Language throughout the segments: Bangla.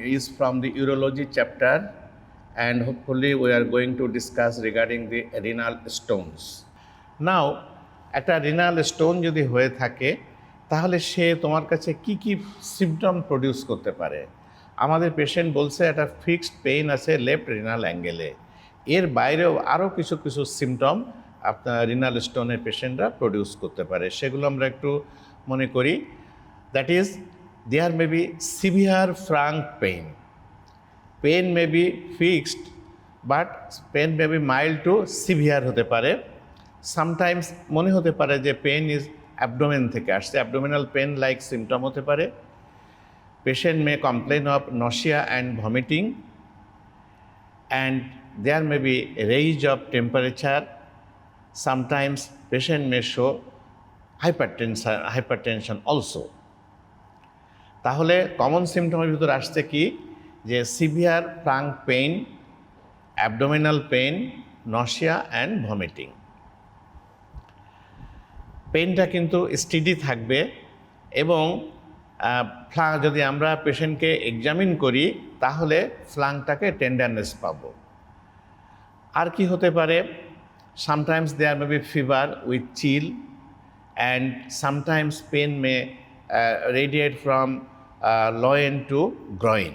is from the urology chapter, and hopefully we are going to discuss regarding the renal stones. Now, একটা রিনাল স্টোন যদি হয়ে থাকে তাহলে সে তোমার কাছে কি কি সিমটম প্রডিউস করতে পারে। আমাদের পেশেন্ট বলছে একটা ফিক্সড পেইন আছে লেফট রিনাল অ্যাঙ্গেলে, এর বাইরেও আরও কিছু কিছু সিমটম আপনার রিনাল স্টোনের পেশেন্টরা প্রডিউস করতে পারে, সেগুলো আমরা একটু মনে করি। That is there may be severe flank pain, pain may be fixed but pain may be mild to severe হতে পারে। সামটাইমস মনে হতে পারে যে পেন ইজ অ্যাবডোমেন থেকে আসছে, অ্যাবডোমিনাল পেন লাইক সিমটম হতে পারে। Patient may complain of nausea and vomiting, and there may be raise of temperature. Sometimes patient may show hypertension also. তাহলে কমন সিমটমের ভিতরে আসছে কি, যে severe flank pain, abdominal pain, nausea and vomiting. পেইনটা কিন্তু স্টেডি থাকবে এবং যদি আমরা পেশেন্টকে এক্সামিন করি তাহলে ফ্লাংটাকে টেন্ডারনেস পাবো। আর কি হতে পারে, sometimes there may be fever with chill, and sometimes pain may radiate from loin to groin,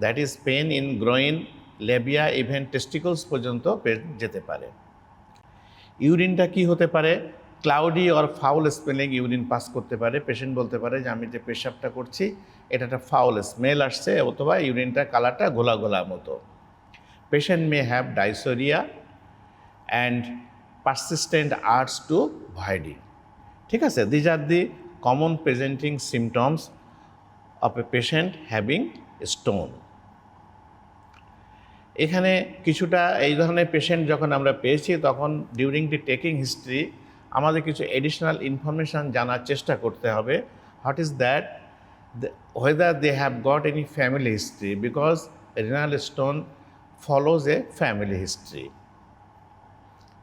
that is pain in groin, labia, even testicles পর্যন্ত যেতে পারে। ইউরিনটা কি হতে পারে, cloudy or foul smelling urine pass করতে পারে। পেশেন্ট বলতে পারে যে আমি যে পেশাবটা করছি এটা একটা ফাউল স্মেল আসছে, অথবা ইউরিনটা কালারটা গোলা গোলা মতো। Patient may have dysuria and persistent urge to voiding. ঠিক আছে, these are the common presenting symptoms of a patient having stone. এখানে কিছুটা এই ধরনের পেশেন্ট যখন আমরা পেয়েছি তখন ডিউরিং দি টেকিং হিস্ট্রি আমাদের কিছু এডিশনাল ইনফরমেশান জানার চেষ্টা করতে হবে। What is that, whether they have got any family history, because renal stone follows a family history.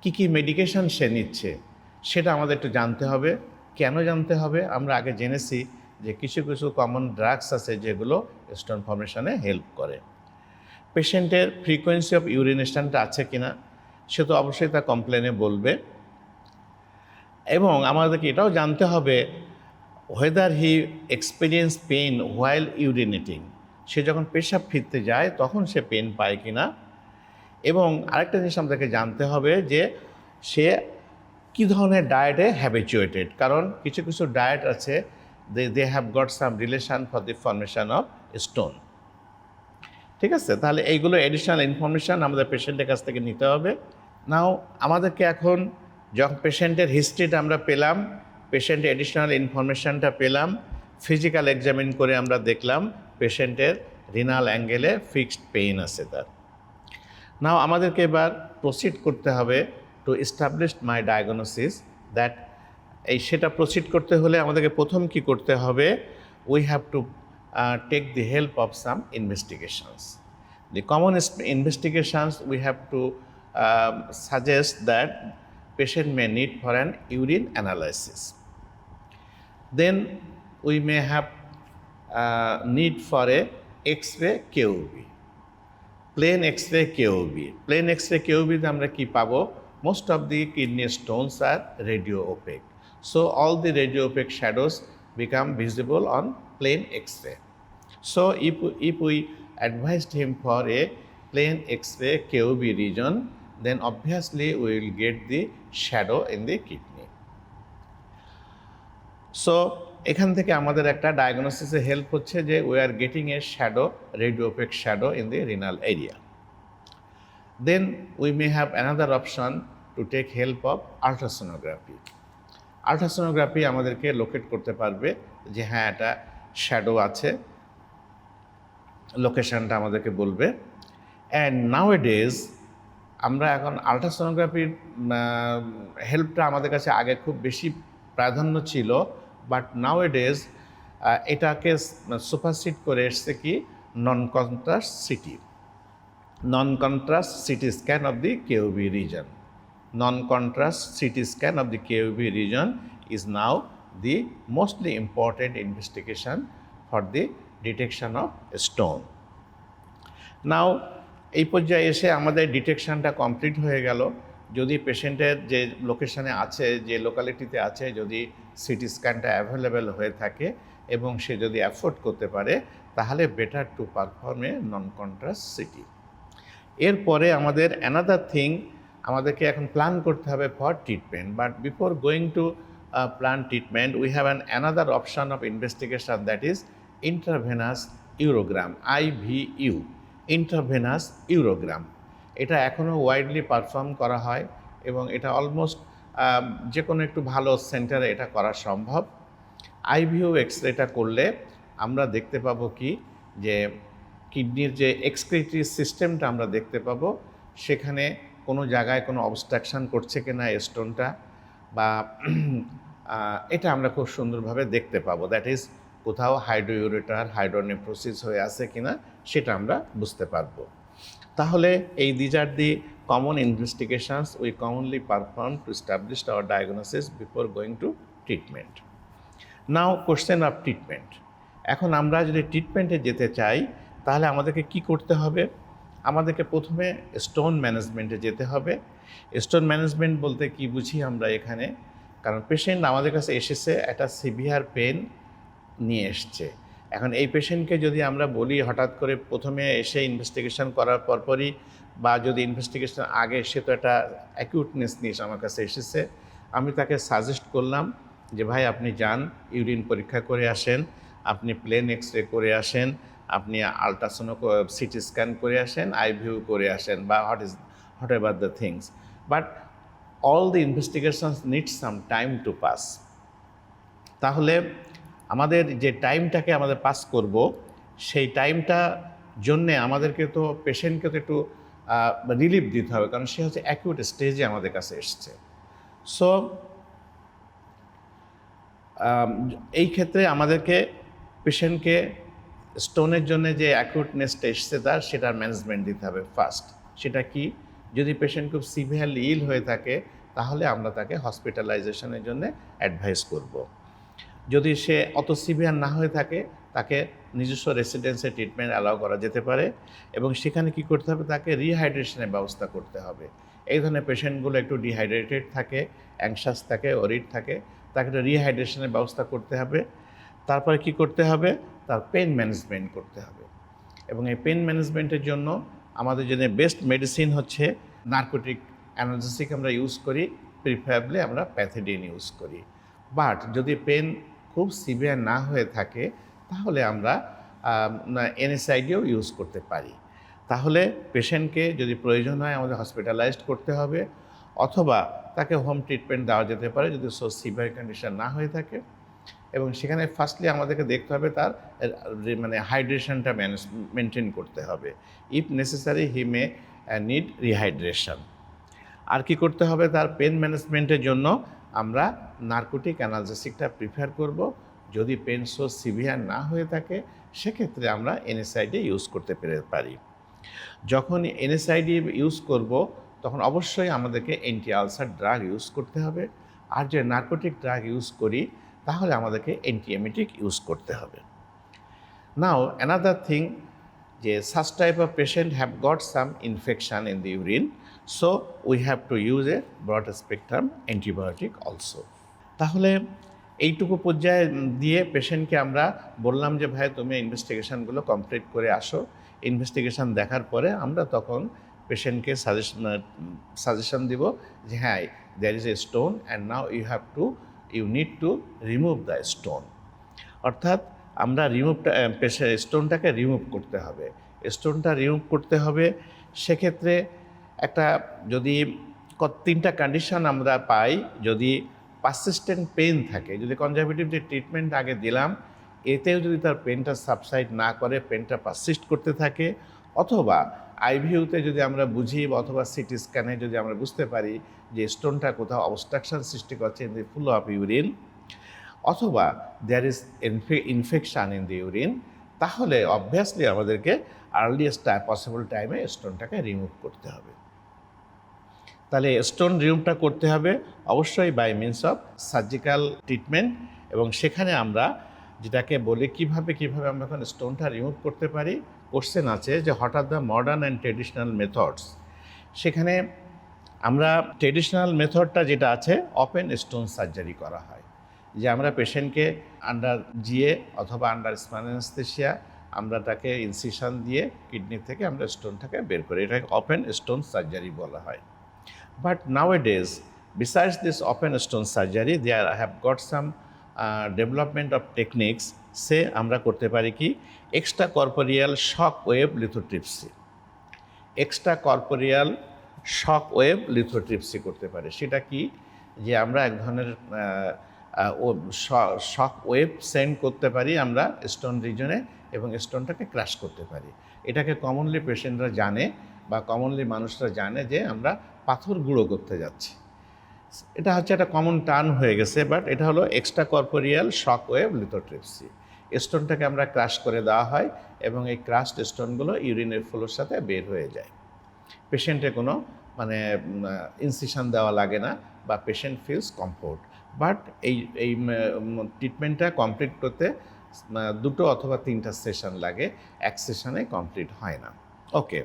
কি কি মেডিকেশন সে নিচ্ছে সেটা আমাদের একটু জানতে হবে। কেন জানতে হবে, আমরা আগে জেনেছি যে কিছু কিছু কমন ড্রাগস আছে যেগুলো স্টোন ফর্মেশনে হেল্প করে। পেশেন্টের ফ্রিকোয়েন্সি অফ ইউরিনেশনটা আছে কিনা সে তো অবশ্যই তা কমপ্লেনে বলবে। এবং আমাদেরকে এটাও জানতে হবে whether he experience pain while urinating, সে যখন পেশাব ফিরতে যায় তখন সে পেন পায় কিনা। এবং আরেকটা জিনিস আমাদেরকে জানতে হবে যে সে কী ধরনের ডায়েটে হ্যাবিচুয়েটেড, কারণ কিছু কিছু ডায়েট আছে they have got some relation for the formation of stone. ঠিক আছে, তাহলে এইগুলো এডিশনাল ইনফরমেশান আমাদের পেশেন্টের কাছ থেকে নিতে হবে। নাও আমাদেরকে এখন যখন পেশেন্টের হিস্ট্রিটা আমরা পেলাম, পেশেন্টের এডিশনাল ইনফরমেশানটা পেলাম, ফিজিক্যাল এক্সামিন করে আমরা দেখলাম পেশেন্টের রিনাল অ্যাঙ্গেলে ফিক্সড পেইন আছে তার। নাও আমাদেরকে এবার প্রসিড করতে হবে to establish my diagnosis. That সেটা প্রসিড করতে হলে আমাদেরকে প্রথম কি করতে হবে, we have to take the help of some investigations. The common investigations we have to suggest that patient may need for an urine analysis. Then we may have need for a X-ray KUB, plain X-ray KUB. Plain X-ray কেওবিতে আমরা কি পাবো, most of the kidney stones are radio opaque, so all the radio opaque shadows become visible on plain X-ray. So if we advised him for a plain X-ray KOB region, then obviously we will get the shadow in the kidney. So এখান থেকে আমাদের একটা ডায়াগনোসিসে হেল্প হচ্ছে যে we are getting a shadow, radio opaque shadow in the renal area. Then we may have another option to take help of ultrasonography. Ultrasonography আমাদেরকে লোকেট করতে পারবে যে হ্যাঁ এটা শ্যাডো আছে, লোকেশনটা আমাদেরকে বলবে। অ্যান্ড নাওএডেজ আমরা এখন আল্ট্রাসোনোগ্রাফির হেল্পটা আমাদের কাছে আগে খুব বেশি প্রাধান্য ছিল, বাট নাওএডেজ এটাকে সুপারসিড করে এসছে কি নন contrast city, non-contrast CT scan of the KOB region. Non-contrast CT scan of the KOB region is now the mostly important investigation for the detection of stone. নাও এই পর্যায়ে এসে আমাদের ডিটেকশানটা কমপ্লিট হয়ে গেল। যদি পেশেন্টের যে লোকেশানে আছে, যে লোকালিটিতে আছে, যদি সিটি স্ক্যানটা অ্যাভেলেবেল হয়ে থাকে এবং সে যদি অ্যাফোর্ড করতে পারে, তাহলে better to perform a non contrast CT. এরপরে আমাদের অ্যানাদার থিং, আমাদেরকে এখন প্ল্যান করতে হবে for treatment. But before going to plan treatment, we have an another option of investigation, that is intravenous urogram, IVU, intravenous urogram. এটা এখনও ওয়াইডলি পারফর্ম করা হয় এবং এটা অলমোস্ট যে কোনো একটু ভালো সেন্টারে এটা করা সম্ভব। IVU এক্সরেটা করলে আমরা দেখতে পাবো কি, যে কিডনির যে এক্সক্রিটরি সিস্টেমটা আমরা দেখতে পাবো, সেখানে কোনো জায়গায় কোনো অবস্ট্রাকশান করছে কিনা স্টোনটা, বা এটা আমরা খুব সুন্দরভাবে দেখতে পাবো। দ্যাট ইজ কোথাও হাইড্রোইউরেটার, হাইড্রোনেফ্রোসিস হয়ে আছে কিনা সেটা আমরা বুঝতে পারবো। তাহলে এই these are the common investigations we commonly perform to establish our diagnosis before going to treatment. Now question of treatment. এখন আমরা যদি ট্রিটমেন্টে যেতে চাই, তাহলে আমাদেরকে কি করতে হবে? আমাদেরকে প্রথমে স্টোন ম্যানেজমেন্টে যেতে হবে। স্টোন ম্যানেজমেন্ট বলতে কি বুঝি আমরা এখানে? কারণ পেশেন্ট আমাদের কাছে এসেছে একটা সিভিয়ার পেন নিয়ে এসছে। এখন এই পেশেন্টকে যদি আমরা বলি হঠাৎ করে প্রথমে এসে ইনভেস্টিগেশন করার পরপরই, বা যদি ইনভেস্টিগেশন আগে সে তো একটা অ্যাকিউটনেস নিয়ে আমার কাছে এসেছে, আমি তাকে সাজেস্ট করলাম যে ভাই আপনি যান, ইউরিন পরীক্ষা করে আসেন, আপনি প্লেন এক্স-রে করে আসেন, আপনি আলট্রাসোনো সিটি স্ক্যান করে আসেন, IVU করে আসেন, বা what ever the things. But all the investigations need some time to pass. তাহলে আমাদের যে টাইমটাকে আমাদের পাস করব, সেই টাইমটা জন্যে আমাদেরকে তো পেশেন্টকে তো একটু রিলিফ দিতে হবে, কারণ সে হচ্ছে অ্যাকিউট স্টেজে আমাদের কাছে এসছে। সো এই ক্ষেত্রে আমাদেরকে পেশেন্টকে স্টোনের জন্য যে অ্যাকিউটনেসটা এসছে তার, সেটার ম্যানেজমেন্ট দিতে হবে ফার্স্ট। সেটা কি? যদি পেশেন্ট খুব সিভিয়ারলি ইল হয়ে থাকে, তাহলে আমরা তাকে হসপিটালাইজেশনের জন্য অ্যাডভাইস করব। যদি সে অত সিভিয়ার না হয়ে থাকে, তাকে নিজস্ব রেসিডেন্সে ট্রিটমেন্ট অ্যালাউ করা যেতে পারে, এবং সেখানে কি করতে হবে? তাকে রিহাইড্রেশনের ব্যবস্থা করতে হবে। এই ধরনের পেশেন্টগুলো একটু ডিহাইড্রেটেড থাকে, অ্যাংশাস থাকে, ওরিড থাকে, তাকে একটু রিহাইড্রেশনের ব্যবস্থা করতে হবে। তারপরে কি করতে হবে? তার পেন ম্যানেজমেন্ট করতে হবে, এবং এই পেন ম্যানেজমেন্টের জন্য আমাদের জন্য বেস্ট মেডিসিন হচ্ছে নার্কোটিক অ্যানালজেসিক আমরা ইউজ করি, প্রিফারেবলি আমরা প্যাথিডিন ইউজ করি। বাট যদি পেন খুব সিভিয়ার না হয়ে থাকে, তাহলে আমরা NSAIDও ইউজ করতে পারি। তাহলে পেশেন্টকে যদি প্রয়োজন হয় আমাদের হসপিটালাইজড করতে হবে, অথবা তাকে হোম ট্রিটমেন্ট দেওয়া যেতে পারে যদি সো সিভিয়ার কন্ডিশন না হয়ে থাকে। এবং সেখানে ফার্স্টলি আমাদেরকে দেখতে হবে তার মানে হাইড্রেশনটা মেনটেন করতে হবে। If necessary he may need rehydration. আর কি করতে হবে? তার পেন ম্যানেজমেন্টের জন্য আমরা নার্কোটিক অ্যানালজেসিকটা প্রিফার করব। যদি পেন সো সিভিয়ার না হয়ে থাকে, সেক্ষেত্রে আমরা NSAID ইউজ করতে পারি। যখন NSAID ইউজ করব, তখন অবশ্যই আমাদেরকে অ্যান্টি আলসার ড্রাগ ইউজ করতে হবে। আর যে নার্কোটিক ড্রাগ ইউজ করি, তাহলে আমাদেরকে অ্যান্টিএমিটিক ইউজ করতে হবে। নাও অ্যানাদার থিং, যে such type of patient have got some infection in the urine, so we have to use a broad spectrum antibiotic also. তাহলে এইটুকু পর্যায়ে দিয়ে পেশেন্টকে আমরা বললাম যে ভাই তুমি ইনভেস্টিগেশনগুলো কমপ্লিট করে আসো। ইনভেস্টিগেশন দেখার পরে আমরা তখন পেশেন্টকে সাজেশন দিব যে হ্যাঁ, there is a stone and now you need to remove the stone. অর্থাৎ আমরা স্টোনটাকে রিমুভ করতে হবে। স্টোনটা রিমুভ করতে হবে, সেক্ষেত্রে একটা যদি তিনটা কন্ডিশন আমরা পাই। যদি পারসিস্টেন্ট পেন থাকে, যদি কনজারভেটিভ যে ট্রিটমেন্ট আগে দিলাম এতেও যদি তার পেনটা সাবসাইড না করে, পেনটা পারসিস্ট করতে থাকে, অথবা IVUতে যদি আমরা বুঝি, অথবা সিটি স্ক্যানে যদি আমরা বুঝতে পারি যে স্টোনটা কোথাও অবস্ট্রাকশন সৃষ্টি করছে in the flow of urine, অথবা there is infection in the urine, তাহলে অবভিয়াসলি আমাদেরকে আর্লিয়েস্ট পসিবল টাইমে স্টোনটাকে রিমুভ করতে হবে। তাহলে স্টোন রিমুভটা করতে হবে অবশ্যই by means of surgical treatment, এবং সেখানে আমরা যেটাকে বলি কিভাবে আমরা এখন স্টোনটা রিমুভ করতে পারি, কোশ্চেন আছে যে হঠাৎ the modern and traditional methods, সেখানে আমরা ট্রেডিশনাল মেথডটা যেটা আছে ওপেন স্টোন সার্জারি করা হয়, যে আমরা পেশেন্টকে আন্ডার জিএ অথবা আন্ডার স্পাইনাল অ্যানেস্থেসিয়া আমরা তাকে ইনসিশন দিয়ে কিডনি থেকে আমরা স্টোনটাকে বের করি, এটাকে ওপেন স্টোন সার্জারি বলা হয়। But nowadays, besides this open stone surgery, there have got some development of techniques. সে আমরা করতে পারি কি extra corporeal shock wave lithotripsy, extra corporeal shock wave lithotripsy করতে পারি। সেটা কি, যে আমরা এক ধরনের শক ওয়েভ সেন্ড করতে পারি আমরা স্টোন রিজনে এবং স্টোনটাকে ক্রাশ করতে পারি। এটাকে কমনলি পেশেন্টরা জানে বা কমনলি মানুষরা জানে যে আমরা পাথর গুঁড়ো করতে যাচ্ছি। এটা হচ্ছে একটা কমন টার্ম হয়ে গেছে, বাট এটা হলো extra corporeal shock wave lithotripsy. স্টোনটাকে আমরা ক্রাশ করে দেওয়া হয় এবং এই ক্রাশড স্টোনগুলো ইউরিনের ফ্লোর সাথে বের হয়ে যায়। পেশেন্টে কোনো মানে ইনসিশন দেওয়া লাগে না বা পেশেন্ট ফিলস কমফোর্ট। বাট এই ট্রিটমেন্টটা কমপ্লিট করতে 2 অথবা 3টা সেশন লাগে, এক সেশনে কমপ্লিট হয় না। ওকে,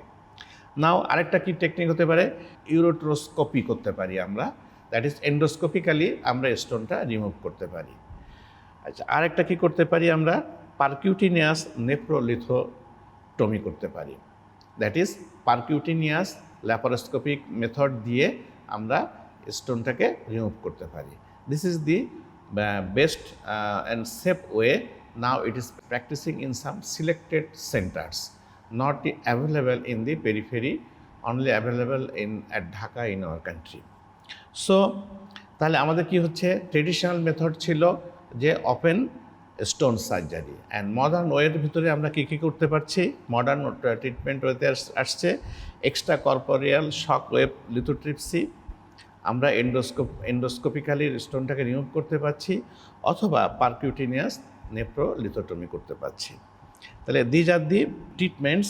নাও আরেকটা কি টেকনিক হতে পারে, ইউরোট্রোস্কোপি করতে পারি আমরা, দ্যাট ইজ এন্ডোস্কোপিক্যালি আমরা স্টোনটা রিমুভ করতে পারি। আচ্ছা, আরেকটা কি করতে পারি আমরা, পারকিউটিনিয়াস নেফ্রোলিথোটমি করতে পারি, that is percutaneous laparoscopic method দিয়ে আমরা স্টোনটাকে রিমুভ করতে পারি। This is the best and safe way. Now it is practicing in some selected centres, not available in the periphery, only available at Dhaka in our country. So তাহলে আমাদের কি হচ্ছে, ট্রেডিশনাল মেথড ছিল যে open stone surgery, and modern ওয়ের ভিতরে আমরা কী কী করতে পারছি, মডার্ন ট্রিটমেন্ট ওয়েতে আসছে extra corporeal shock wave lithotripsy, আমরা এন্ডোস্কোপিক্যালি স্টোনটাকে রিমুভ করতে পারছি, অথবা পারকিউটিনিয়াস নেফ্রোলিথোটমি করতে পারছি। তাহলে these are the treatments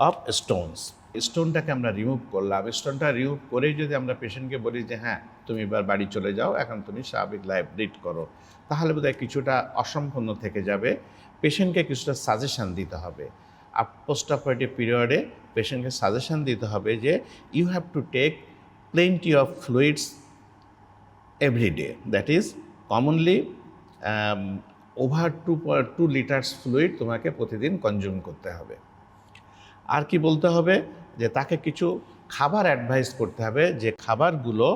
of stones. স্টোনটাকে আমরা রিমুভ করলাম, স্টোনটা রিমুভ করেই যদি আমরা পেশেন্টকে বলি যে হ্যাঁ তুমি এবার বাড়ি চলে যাও, এখন তুমি স্বাভাবিক লাইফ লিড করো, তাহলে বোধহয় কিছুটা অসম্পূর্ণ থেকে যাবে। পেশেন্টকে কিছুটা সাজেশান দিতে হবে, পোস্ট অপারেটিভ পিরিয়ডে পেশেন্টকে সাজেশান দিতে হবে যে you have to take plenty of fluids every day, that is commonly over 2 litres fluid তোমাকে প্রতিদিন কনজিউম করতে হবে। আর কি বলতে হবে, যে তাকে কিছু খাবার অ্যাডভাইস করতে হবে যে খাবারগুলো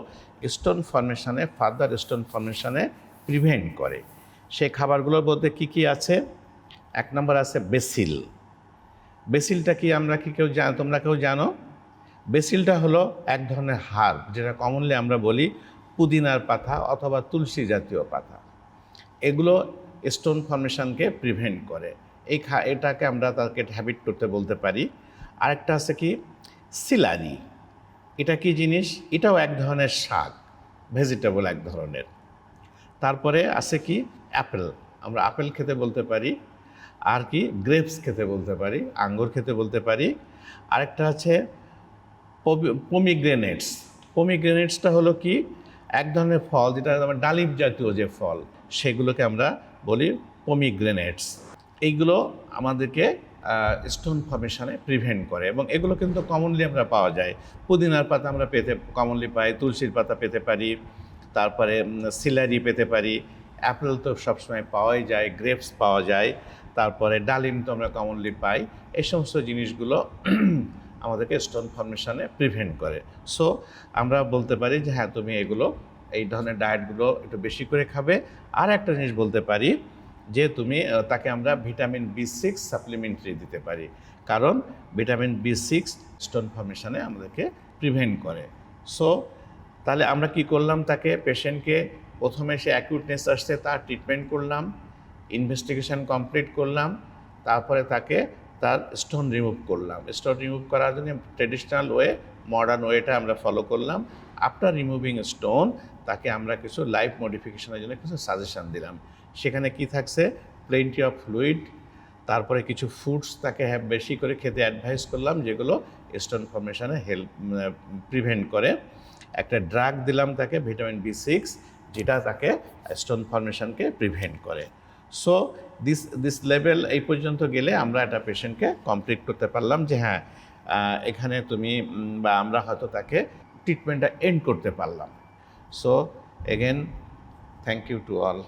স্টোন ফর্মেশনে, ফার্দার স্টোন ফর্মেশনে প্রিভেন্ট করে। সেই খাবারগুলোর মধ্যে কী কী আছে, 1 নম্বর আছে বেসিল। বেসিলটা কি আমরা কি কেউ তোমরা কেউ জানো? বেসিলটা হলো এক ধরনের হার্ব, যেটা কমনলি আমরা বলি পুদিনার পাতা অথবা তুলসী জাতীয় পাতা। এগুলো স্টোন ফর্মেশনকে প্রিভেন্ট করে, এটাকে আমরা তাকে হ্যাবিট করতে বলতে পারি। আরেকটা আছে কি সিলারি, এটা কি জিনিস, এটাও এক ধরনের শাক, ভেজিটেবল এক ধরনের। তারপরে আছে কি অ্যাপেল, আমরা আপেল খেতে বলতে পারি। আর কি গ্রেপস খেতে বলতে পারি, আঙ্গুর খেতে বলতে পারি। আরেকটা আছে পমিগ্রেনেটস। পমিগ্রেনেটসটা হলো কি এক ধরনের ফল, যেটা আমার ডালিম জাতীয় যে ফল, সেগুলোকে আমরা বলি পমিগ্রেনেটস। এইগুলো আমাদেরকে স্টোন ফর্মেশনে প্রিভেন্ট করে এবং এগুলো কিন্তু কমনলি আমরা পাওয়া যায়। পুদিনার পাতা আমরা পেতে কমনলি পাই, তুলসীর পাতা পেতে পারি, তারপরে সিলারি পেতে পারি, অ্যাপেল তো সবসময় পাওয়াই যায়, গ্রেপস পাওয়া যায়, তারপরে ডালিম তো আমরা কমনলি পাই। এই সমস্ত জিনিসগুলো আমাদেরকে স্টোন ফর্মেশনে প্রিভেন্ট করে। সো আমরা বলতে পারি যে হ্যাঁ তুমি এগুলো এই ধরনের ডায়েটগুলো একটু বেশি করে খাবে। আর একটা জিনিস বলতে পারি যে তুমি তাকে আমরা ভিটামিন B6 সাপ্লিমেন্টারি দিতে পারি, কারণ ভিটামিন B6 স্টোন ফর্মেশনে আমাদেরকে প্রিভেন্ট করে। সো তাহলে আমরা কি করলাম, তাকে পেশেন্টকে প্রথমে সে অ্যাকিউটনেস আসছে তার ট্রিটমেন্ট করলাম, ইনভেস্টিগেশন কমপ্লিট করলাম, তারপরে তাকে তার স্টোন রিমুভ করলাম। স্টোন রিমুভ করার জন্য ট্রেডিশনাল ওয়ে, মডার্ন ওয়েটা আমরা ফলো করলাম। আফটার রিমুভিং স্টোন তাকে আমরা কিছু লাইফ মডিফিকেশনের জন্য কিছু সাজেশান দিলাম। সেখানে কি থাকছে, প্লেন্টি অফ ফ্লুইড, তারপরে কিছু ফুডস তাকে বেশি করে খেতে অ্যাডভাইস করলাম যেগুলো স্টোন ফর্মেশনে প্রিভেন্ট করে। একটা ড্রাগ দিলাম তাকে ভিটামিন B6, যেটা তাকে স্টোন ফর্মেশনকে প্রিভেন্ট করে। সো দিস লেভেল এই পর্যন্ত গেলে আমরা একটা পেশেন্টকে কমপ্লিট করতে পারলাম যে হ্যাঁ এখানে তুমি বা আমরা হয়তো তাকে ট্রিটমেন্টটা এন্ড করতে পারলাম। So again thank you to all.